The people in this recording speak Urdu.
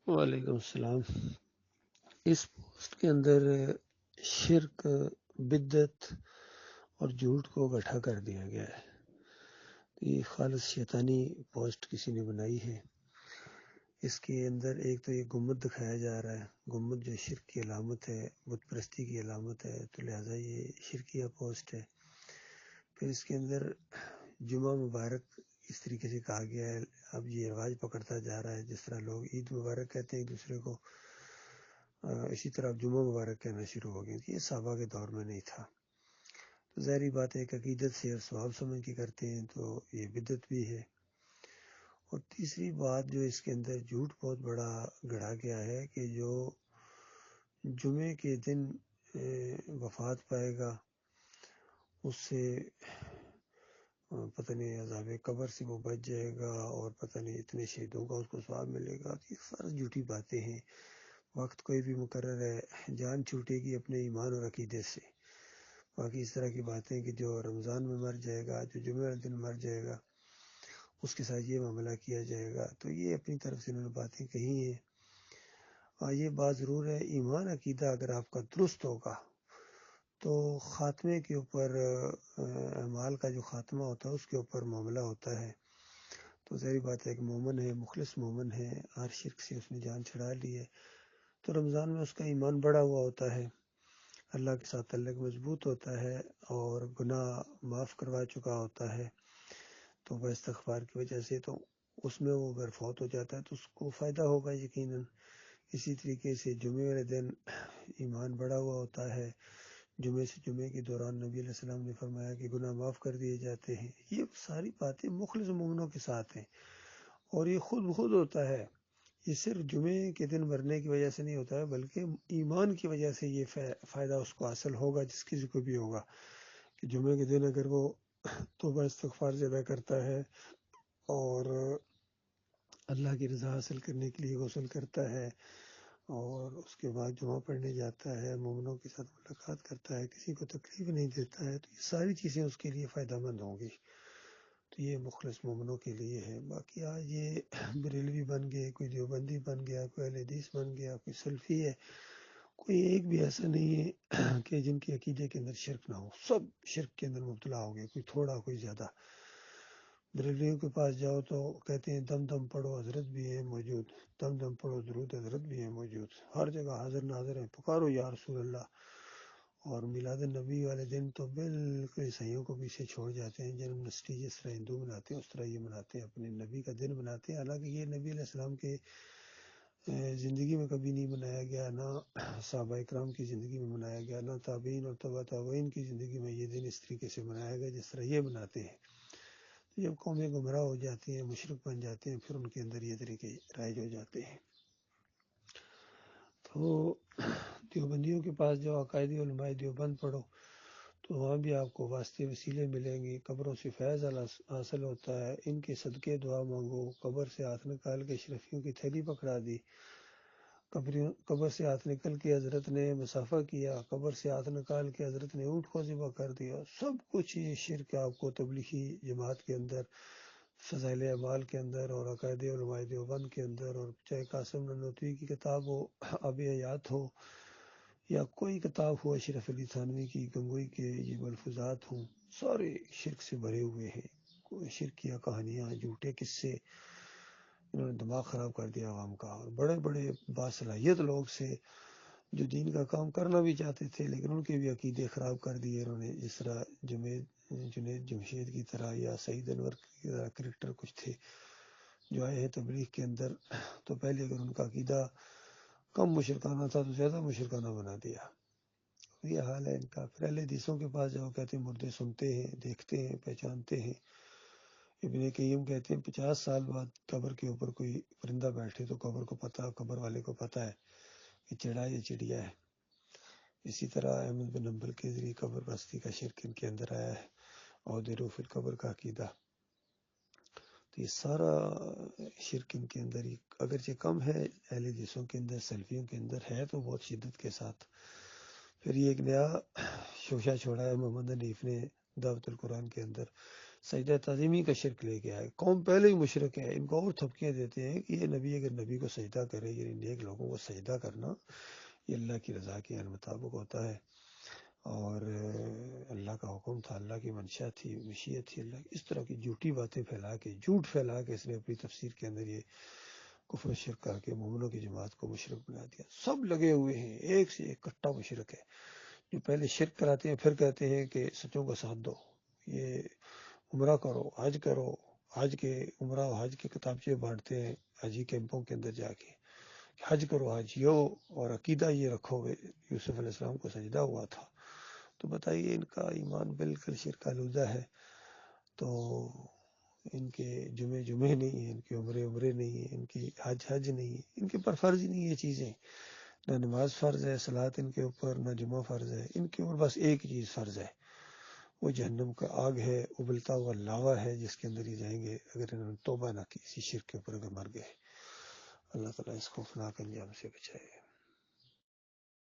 وعلیکم السلام۔ اس پوسٹ کے اندر شرک، بدعت اور جھوٹ کو اکٹھا کر دیا گیا ہے۔ یہ خالص شیطانی پوسٹ کسی نے بنائی ہے۔ اس کے اندر ایک تو یہ گنبد دکھایا جا رہا ہے، گنبد جو شرک کی علامت ہے، بت پرستی کی علامت ہے، تو لہٰذا یہ شرکیہ پوسٹ ہے۔ پھر اس کے اندر جمعہ مبارک اس طریقے سے کہا گیا ہے۔ اب یہ رواج پکڑتا جا رہا ہے، جس طرح لوگ عید مبارک کہتے ہیں ایک دوسرے کو، اسی طرح جمعہ مبارک کہنا شروع ہو گیا۔ یہ صحابہ کے دور میں نہیں تھا، تو ظاہری بات ہے کہ عقیدت سے اور ثواب سمجھ کے کرتے ہیں، تو یہ بدعت بھی ہے۔ اور تیسری بات جو اس کے اندر جھوٹ بہت بڑا گڑھا گیا ہے کہ جو جمعے کے دن وفات پائے گا اس سے پتہ نہیں عذاب قبر سے وہ بچ جائے گا، اور پتہ نہیں اتنے شہیدوں کا اس کو ثواب ملے گا۔ یہ ساری جھوٹی باتیں ہیں۔ وقت کوئی بھی مقرر ہے، جان چھوٹے گی اپنے ایمان اور عقیدے سے۔ باقی اس طرح کی باتیں کہ جو رمضان میں مر جائے گا، جو جمعہ والے دن مر جائے گا، اس کے ساتھ یہ معاملہ کیا جائے گا، تو یہ اپنی طرف سے انہوں نے باتیں کہی ہیں۔ یہ بات ضرور ہے، ایمان عقیدہ اگر آپ کا درست ہوگا تو خاتمے کے اوپر، اعمال کا جو خاتمہ ہوتا ہے اس کے اوپر معاملہ ہوتا ہے۔ تو ظاہری بات ہے کہ مومن ہے، مخلص مومن ہے، ہر شرک سے اس نے جان چھڑا لی ہے، تو رمضان میں اس کا ایمان بڑا ہوا ہوتا ہے، اللہ کے ساتھ تعلق مضبوط ہوتا ہے، اور گناہ معاف کروا چکا ہوتا ہے، تو وہ استغفار کی وجہ سے تو اس میں وہ اگر فوت ہو جاتا ہے تو اس کو فائدہ ہوگا یقیناً۔ اسی طریقے سے جمعے والے دن ایمان بڑا ہوا ہوتا ہے، جمعے سے جمعے کے دوران نبی علیہ السلام نے فرمایا کہ گناہ معاف کر دیے جاتے ہیں۔ یہ ساری باتیں مخلص مومنوں کے ساتھ ہیں، اور یہ خود بخود ہوتا ہے۔ یہ صرف جمعے کے دن مرنے کی وجہ سے نہیں ہوتا ہے، بلکہ ایمان کی وجہ سے یہ فائدہ اس کو حاصل ہوگا، جس کسی کو بھی ہوگا کہ جمعے کے دن اگر وہ توبہ استغفار زیادہ کرتا ہے اور اللہ کی رضا حاصل کرنے کے لیے غسل کرتا ہے، اور اس کے بعد جمعہ پڑھنے جاتا ہے، مومنوں کے ساتھ ملاقات کرتا ہے، کسی کو تکلیف نہیں دیتا ہے، تو یہ ساری چیزیں اس کے لیے فائدہ مند ہوں گی۔ تو یہ مخلص مومنوں کے لیے ہے۔ باقی آج یہ بریلوی بن گئے، کوئی دیوبندی بن گیا، کوئی اہل حدیث بن گیا، کوئی سلفی ہے، کوئی ایک بھی ایسا نہیں ہے کہ جن کے عقیدے کے اندر شرک نہ ہو۔ سب شرک کے اندر مبتلا ہو گئے، کوئی تھوڑا کوئی زیادہ۔ بریلویوں کے پاس جاؤ تو کہتے ہیں دم دم پڑھو حضرت بھی ہیں موجود، دم دم پڑھو درود حضرت بھی ہیں موجود، ہر جگہ حاضر ناظر ہیں، پکارو یا رسول اللہ۔ اور میلاد النبی والے دن تو بالکل عیسائیوں کو پیچھے چھوڑ جاتے ہیں، جنم نسٹی جس طرح ہندو مناتے ہیں اس طرح یہ مناتے ہیں، اپنے نبی کا دن مناتے ہیں، حالانکہ یہ نبی علیہ السلام کے زندگی میں کبھی نہیں منایا گیا، نہ صحابہ اکرام کی زندگی میں منایا گیا، نہ تابعین اور تبع تابعین کی زندگی میں یہ دن اس طریقے سے منایا گیا جس طرح یہ مناتے ہیں۔ جب قومیں گمراہ ہو جاتی ہیں، مشرک بن جاتے ہیں، پھر ان کے اندر یہ طریقے رائج ہو جاتے ہیں۔ تو دیوبندیوں کے پاس جو عقائد علماء دیوبند پڑھو تو وہاں بھی آپ کو واسطے وسیلے ملیں گے، قبروں سے فیض حاصل ہوتا ہے، ان کے صدقے دعا مانگو، قبر سے ہاتھ نکال کے اشرفیوں کی تھیلی پکڑا دی، قبر سے ہاتھ نکل کے حضرت نے مسافہ کیا، قبر سے ہاتھ نکال کے حضرت نے اونٹ کو ذبح کر دیا، سب کچھ یہ شرک آپ کو تبلیغی جماعت کے اندر، فضائل اعمال کے اندر، اور عقائد علماء دیوبند کے اندر، اور چاہے قاسم نانوتوی کی کتاب ہو، آب حیات ہو، یا کوئی کتاب ہو اشرف علی تھانوی کی، گنگوئی کے یہ ملفوظات ہوں، سارے شرک سے بھرے ہوئے ہیں۔ کوئی شرکیہ کہانیاں، جھوٹے قصے، انہوں نے دماغ خراب کر دیا عوام کا۔ اور بڑے بڑے باصلاحیت لوگ سے جو دین کا کام کرنا بھی چاہتے تھے، لیکن ان کے بھی عقیدے خراب کر دیے انہوں نے، جس طرح جنید جمشید کی طرح یا سعید انور کی طرح کرکٹر کچھ تھے جو آئے ہیں تبلیغ کے اندر، تو پہلے اگر ان کا عقیدہ کم مشرکانہ تھا تو زیادہ مشرکانہ بنا دیا۔ یہ حال ہے ان کا۔ پھر اہل حدیثوں کے پاس جاؤ، کہتے ہیں مردے سنتے ہیں، دیکھتے ہیں، پہچانتے ہیں۔ ابن قیم کہتے ہیں 50 سال بعد قبر کے اوپر کوئی پرندہ بیٹھے تو قبر والے کو پتہ ہے کہ چڑھا یا چڑیا ہے۔ اسی طرح احمد بن حنبل کے ذریعے قبر پرستی کا شرک ان کے اندر آیا ہے، اور فی القبر کا عقیدہ۔ تو یہ سارا شرک ان کے اندر ہی اگرچہ کم ہے، اہل حدیثوں کے اندر، سلفیوں کے اندر ہے تو بہت شدت کے ساتھ۔ پھر یہ ایک نیا شوشہ چھوڑا ہے محمد حنیف نے دعوت القرآن کے اندر، سجدہ تعظیمی کا شرک لے کے آئے. قوم پہلے ہی مشرک ہے. ان کو اور تھپکیاں دیتے ہیں کہ یہ نبی اگر نبی کو سجدہ کرے، یعنی نیک لوگوں کو سجدہ کرنا یہ اللہ کی رضا کے مطابق ہوتا ہے، اور اللہ کا حکم تھا، اللہ کی منشا تھی، مشیت تھی اللہ کی. اس طرح کی جھوٹی باتیں پھیلا کے، جھوٹ پھیلا کے اس نے اپنی تفسیر کے اندر یہ کفر و شرک کر کے مومنوں کی جماعت کو مشرک بنا دیا. سب لگے ہوئے ہیں، ایک سے ایک کٹا مشرک ہے، جو پہلے شرک کراتے ہیں پھر کہتے ہیں کہ سچوں کا ساتھ دو، یہ عمرہ کرو، حج کرو، حج کے عمرہ حج کے کتابچے بانٹتے ہیں حجی کیمپوں کے اندر جا کے، حج کرو حجیو، اور عقیدہ یہ رکھو گے یوسف علیہ السلام کو سجدہ ہوا تھا. تو بتائیے ان کا ایمان بالکل شرک آلودہ ہے. تو ان کے جمعے نہیں ہیں، ان کے عمرے نہیں ہیں، ان کی حج نہیں ہے، ان کے پر فرض ہی نہیں یہ چیزیں. نہ نماز فرض ہے، صلاۃ ان کے اوپر، نہ جمعہ فرض ہے. ان کے اوپر بس ایک چیز فرض ہے، وہ جہنم کا آگ ہے، ابلتا ہوا لاوا ہے جس کے اندر ہی جائیں گے اگر انہوں نے توبہ نہ کی اسی شرک کے اوپر اگر مر گئے. اللہ تعالیٰ اس خوفناک انجام سے بچائے.